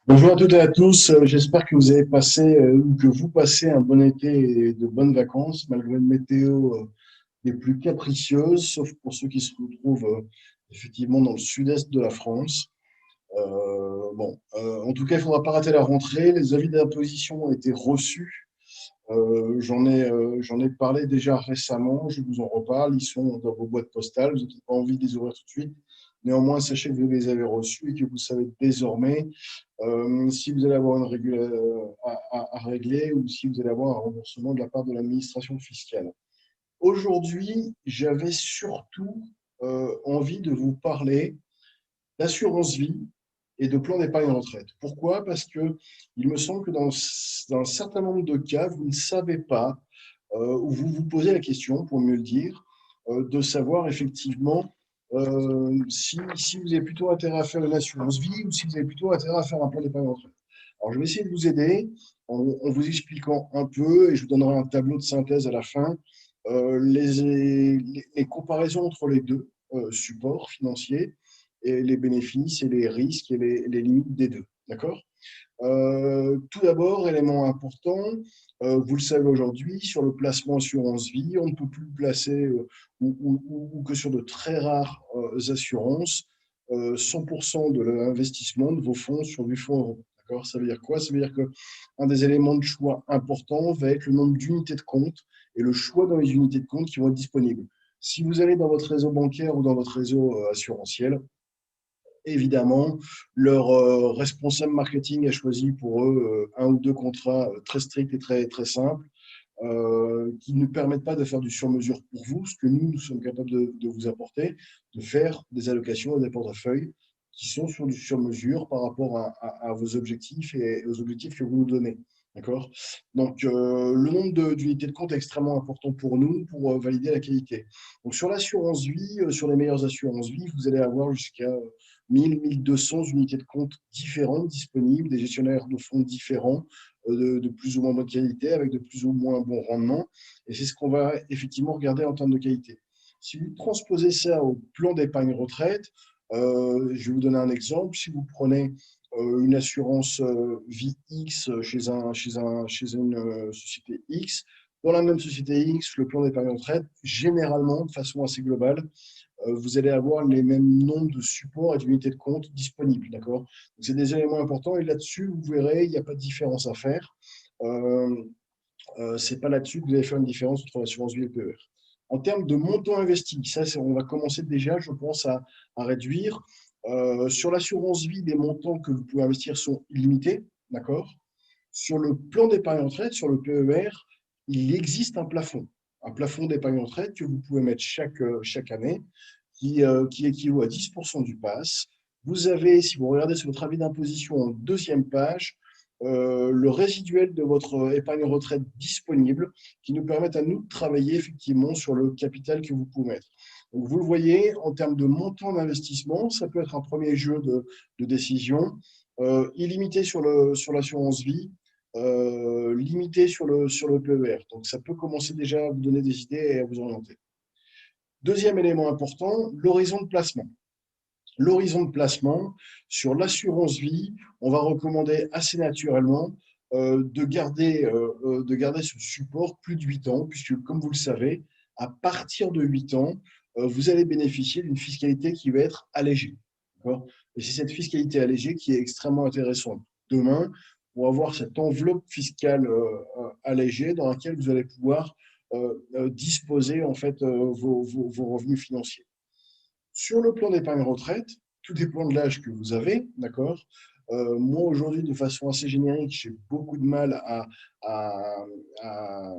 Bonjour à toutes et à tous. J'espère que vous avez passé ou que vous passez un bon été et de bonnes vacances malgré une météo des plus capricieuses, sauf pour ceux qui se retrouvent effectivement dans le sud-est de la France. En tout cas, il ne faudra pas rater la rentrée. Les avis d'imposition ont été reçus. J'en ai parlé déjà récemment. Je vous en reparle. Ils sont dans vos boîtes postales. Vous n'avez pas envie de les ouvrir tout de suite. Néanmoins, sachez que vous les avez reçus et que vous savez désormais si vous allez avoir une à régler ou si vous allez avoir un remboursement de la part de l'administration fiscale. Aujourd'hui, j'avais surtout envie de vous parler d'assurance vie et de plan d'épargne retraite. Pourquoi? Parce que il me semble que dans un certain nombre de cas, vous ne savez pas, ou vous vous posez la question, pour mieux le dire, de savoir effectivement si vous avez plutôt intérêt à faire une assurance vie ou si vous avez plutôt intérêt à faire un plan d'épargne retraite. Alors, je vais essayer de vous aider en vous expliquant un peu et je vous donnerai un tableau de synthèse à la fin, les comparaisons entre les deux supports financiers et les bénéfices et les risques et les limites des deux. D'accord? Tout d'abord, élément important, vous le savez aujourd'hui, sur le placement assurance vie, on ne peut plus le placer ou que sur de très rares assurances, 100% de l'investissement de vos fonds sur du fonds euro. D'accord? Ça veut dire quoi? Ça veut dire qu'un des éléments de choix importants va être le nombre d'unités de compte et le choix dans les unités de compte qui vont être disponibles. Si vous allez dans votre réseau bancaire ou dans votre réseau assurantiel, évidemment, leur responsable marketing a choisi pour eux un ou deux contrats très stricts et très simples qui ne permettent pas de faire du sur-mesure pour vous, ce que nous sommes capables de vous apporter, de faire des allocations et des portefeuilles qui sont sur du sur-mesure par rapport à vos objectifs et aux objectifs que vous nous donnez. D'accord? Donc, le nombre d'unités de compte est extrêmement important pour nous pour valider la qualité. Donc, sur l'assurance vie, sur les meilleures assurances vie, vous allez avoir jusqu'à 1 200 unités de compte différentes disponibles, des gestionnaires de fonds différents, de plus ou moins bonne qualité, avec de plus ou moins bon rendement. Et c'est ce qu'on va effectivement regarder en termes de qualité. Si vous transposez ça au plan d'épargne retraite, je vais vous donner un exemple. Si vous prenez une assurance vie X chez une société X, dans la même société X, le plan d'épargne retraite, généralement, de façon assez globale, vous allez avoir les mêmes nombres de supports et d'unités de compte disponibles. D'accord? Donc, c'est des éléments importants et là-dessus, vous verrez, il n'y a pas de différence à faire. Euh, Ce n'est pas là-dessus que vous allez faire une différence entre l'assurance vie et le PER. En termes de montant investi, ça, on va commencer déjà, je pense, à réduire. Sur l'assurance vie, les montants que vous pouvez investir sont illimités. D'accord? Sur le plan d'épargne retraite, sur le PER, il existe un plafond d'épargne retraite que vous pouvez mettre chaque année qui équivaut à 10% du PAS. Vous avez, si vous regardez sur votre avis d'imposition en deuxième page, le résiduel de votre épargne retraite disponible qui nous permettent à nous de travailler effectivement sur le capital que vous pouvez mettre. Donc, vous le voyez, en termes de montant d'investissement, ça peut être un premier jeu de décision, illimité sur l'assurance vie, limité sur le PER. Donc, ça peut commencer déjà à vous donner des idées et à vous orienter. Deuxième élément important, l'horizon de placement. L'horizon de placement, sur l'assurance vie, on va recommander assez naturellement de garder ce support plus de 8 ans, puisque comme vous le savez, à partir de 8 ans, vous allez bénéficier d'une fiscalité qui va être allégée. Et c'est cette fiscalité allégée qui est extrêmement intéressante. Demain, pour avoir cette enveloppe fiscale allégée dans laquelle vous allez pouvoir disposer en fait vos revenus financiers. Sur le plan d'épargne retraite, tout dépend de l'âge que vous avez, d'accord? Moi, aujourd'hui, de façon assez générique, j'ai beaucoup de mal à, à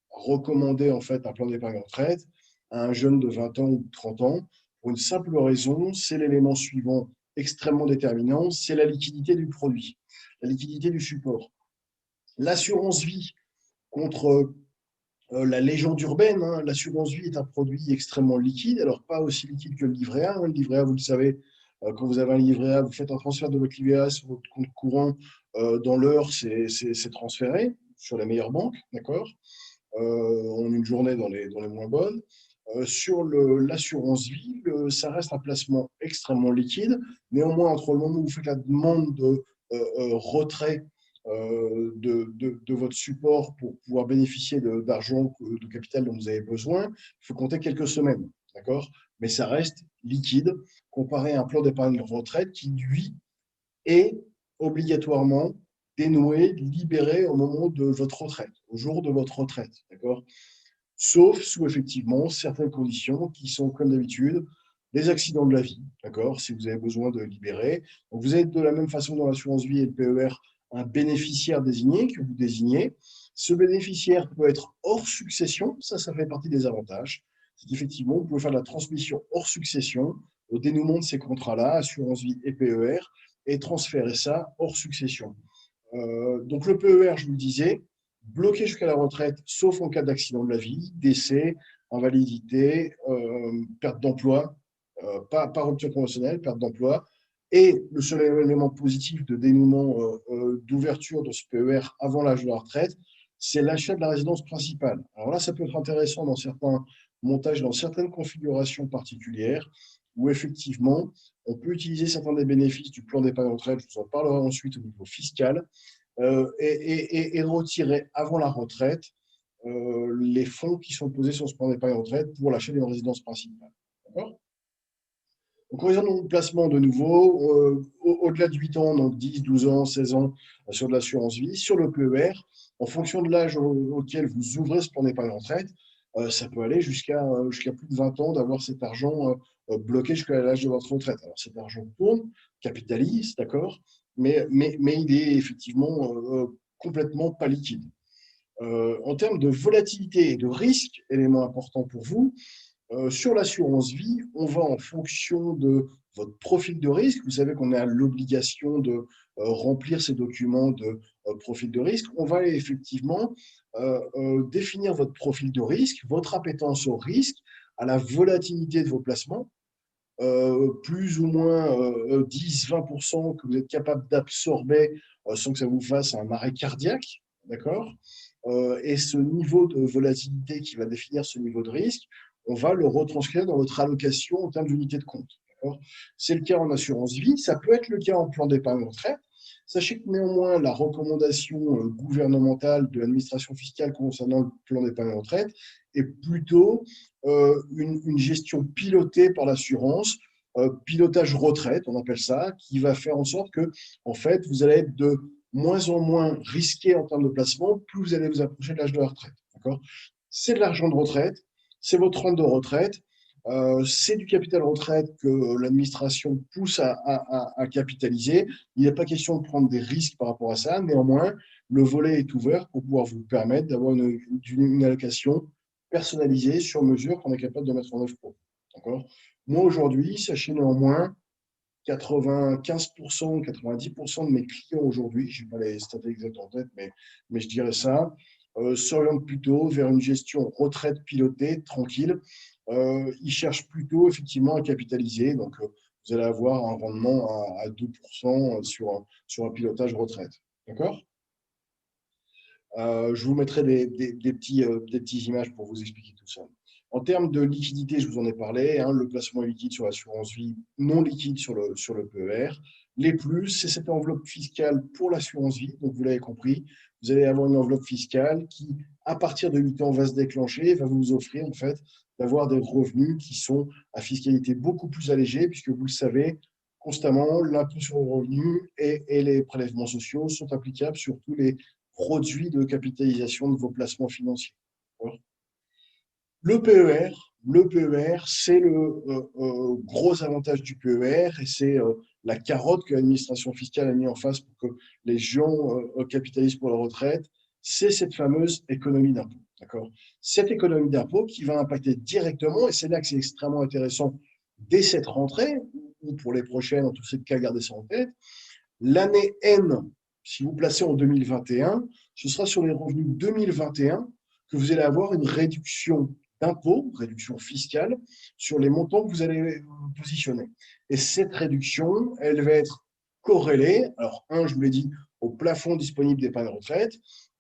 recommander en fait un plan d'épargne retraite à un jeune de 20 ans ou de 30 ans pour une simple raison, c'est l'élément suivant extrêmement déterminant, c'est la liquidité du produit, la liquidité du support. L'assurance vie contre la légende urbaine, hein, l'assurance vie est un produit extrêmement liquide, alors pas aussi liquide que le livret A. Hein. Le livret A, vous le savez, quand vous avez un livret A, vous faites un transfert de votre livret A sur votre compte courant, dans l'heure, c'est transféré sur les meilleures banques, d'accord, en une journée dans les moins bonnes. Sur l'assurance vie, ça reste un placement extrêmement liquide. Néanmoins, entre le moment où vous faites la demande retrait de votre support pour pouvoir bénéficier d'argent, de capital dont vous avez besoin, il faut compter quelques semaines, d'accord? Mais ça reste liquide comparé à un plan d'épargne retraite qui, lui, est obligatoirement dénoué, libéré au moment de votre retraite, au jour de votre retraite, d'accord? Sauf sous effectivement certaines conditions qui sont, comme d'habitude, les accidents de la vie, d'accord, si vous avez besoin de libérer. Donc, vous êtes de la même façon dans l'assurance vie et le PER un bénéficiaire désigné que vous désignez. Ce bénéficiaire peut être hors succession, ça fait partie des avantages. C'est qu'effectivement, vous pouvez faire de la transmission hors succession au dénouement de ces contrats-là, assurance vie et PER, et transférer ça hors succession. Donc le PER, je vous le disais, bloqué jusqu'à la retraite, sauf en cas d'accident de la vie, décès, invalidité, perte d'emploi, pas rupture conventionnelle, perte d'emploi. Et le seul élément positif de dénouement d'ouverture de ce PER avant l'âge de la retraite, c'est l'achat de la résidence principale. Alors là, ça peut être intéressant dans certains montages, dans certaines configurations particulières, où effectivement, on peut utiliser certains des bénéfices du plan d'épargne retraite, je vous en parlerai ensuite au niveau fiscal, et retirer avant la retraite les fonds qui sont posés sur ce plan d'épargne retraite pour l'achat d'une résidence principale. D'accord? Donc, horizon de placement de nouveau, au-delà de 8 ans, donc 10, 12 ans, 16 ans sur de l'assurance vie, sur le PER, en fonction de l'âge auquel vous ouvrez ce plan d'épargne retraite, ça peut aller jusqu'à plus de 20 ans d'avoir cet argent bloqué jusqu'à l'âge de votre retraite. Alors cet argent tourne, capitalise, d'accord, mais il est effectivement complètement pas liquide. En termes de volatilité et de risque, élément important pour vous, sur l'assurance vie, on va en fonction de votre profil de risque. Vous savez qu'on a l'obligation de remplir ces documents de profil de risque. On va effectivement définir votre profil de risque, votre appétence au risque, à la volatilité de vos placements, plus ou moins 10-20% que vous êtes capable d'absorber sans que ça vous fasse un arrêt cardiaque, d'accord? Et ce niveau de volatilité qui va définir ce niveau de risque, on va le retranscrire dans votre allocation en termes d'unité de compte. C'est le cas en assurance vie, ça peut être le cas en plan d'épargne retraite. Sachez que néanmoins, la recommandation gouvernementale de l'administration fiscale concernant le plan d'épargne retraite est plutôt une gestion pilotée par l'assurance, pilotage retraite, on appelle ça, qui va faire en sorte que, en fait, vous allez être de moins en moins risqué en termes de placement, plus vous allez vous approcher de l'âge de la retraite. C'est de l'argent de retraite, c'est votre rente de retraite, c'est du capital retraite que l'administration pousse à capitaliser. Il n'est pas question de prendre des risques par rapport à ça. Néanmoins, le volet est ouvert pour pouvoir vous permettre d'avoir une allocation personnalisée sur mesure qu'on est capable de mettre en œuvre pour vous. Moi, aujourd'hui, sachez néanmoins, 95%, 90% de mes clients aujourd'hui, je n'ai pas les statistiques exactes en tête, mais je dirais ça, s'orientent plutôt vers une gestion retraite pilotée, tranquille. Ils cherchent plutôt effectivement à capitaliser. Donc, vous allez avoir un rendement à 2% sur un pilotage retraite. D'accord? Je vous mettrai des petites images pour vous expliquer tout ça. En termes de liquidité, je vous en ai parlé, hein, le placement est liquide sur l'assurance vie, non liquide sur le PER. Les plus, c'est cette enveloppe fiscale pour l'assurance vie. Donc, vous l'avez compris, vous allez avoir une enveloppe fiscale qui, à partir de 8 ans, va se déclencher et va vous offrir en fait d'avoir des revenus qui sont à fiscalité beaucoup plus allégée, puisque vous le savez, constamment, l'impôt sur le revenu et les prélèvements sociaux sont applicables sur tous les produits de capitalisation de vos placements financiers. Le PER, c'est le gros avantage du PER et c'est la carotte que l'administration fiscale a mis en face pour que les gens capitalisent pour leur retraite. C'est cette fameuse économie d'impôt. D'accord? Cette économie d'impôt qui va impacter directement, et c'est là que c'est extrêmement intéressant dès cette rentrée, ou pour les prochaines, en tout cas, gardez ça en tête. L'année N, si vous placez en 2021, ce sera sur les revenus 2021 que vous allez avoir une réduction d'impôt, réduction fiscale, sur les montants que vous allez positionner. Et cette réduction, elle va être corrélée, alors je vous l'ai dit, au plafond disponible d'épargne retraite,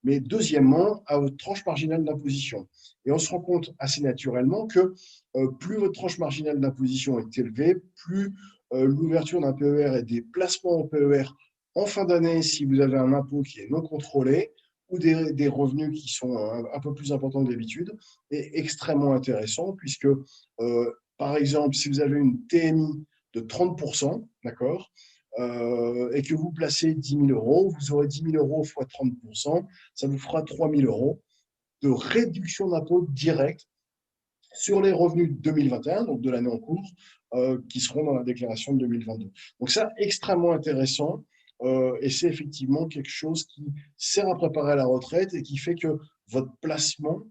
mais deuxièmement, à votre tranche marginale d'imposition. Et on se rend compte assez naturellement que plus votre tranche marginale d'imposition est élevée, plus l'ouverture d'un PER et des placements en PER En fin d'année, si vous avez un impôt qui est non contrôlé ou des revenus qui sont un peu plus importants que d'habitude, est extrêmement intéressant puisque, par exemple, si vous avez une TMI de 30%, d'accord, et que vous placez 10 000 euros, vous aurez 10 000 euros fois 30%, ça vous fera 3 000 euros de réduction d'impôt directe sur les revenus de 2021, donc de l'année en cours, qui seront dans la déclaration de 2022. Donc ça, extrêmement intéressant, et c'est effectivement quelque chose qui sert à préparer à la retraite et qui fait que votre placement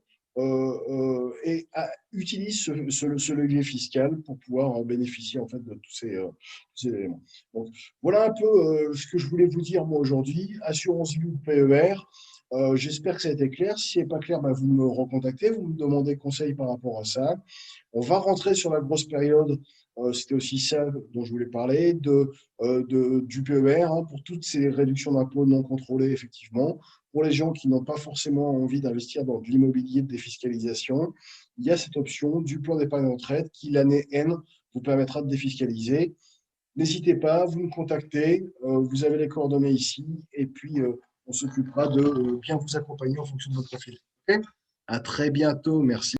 utilise ce levier fiscal pour pouvoir bénéficier en fait de tous ces éléments. Donc, voilà un peu ce que je voulais vous dire moi aujourd'hui. Assurance vie ou PER. J'espère que ça a été clair. Si ce n'est pas clair, bah, vous me recontactez, vous me demandez conseil par rapport à ça. On va rentrer sur la grosse période, c'était aussi ça dont je voulais parler, du PER, hein, pour toutes ces réductions d'impôts non contrôlées, effectivement. Pour les gens qui n'ont pas forcément envie d'investir dans de l'immobilier de défiscalisation, il y a cette option du plan d'épargne retraite qui, l'année N, vous permettra de défiscaliser. N'hésitez pas, vous me contactez, vous avez les coordonnées ici, et puis on s'occupera de bien vous accompagner en fonction de votre profil. Ok. À très bientôt, merci.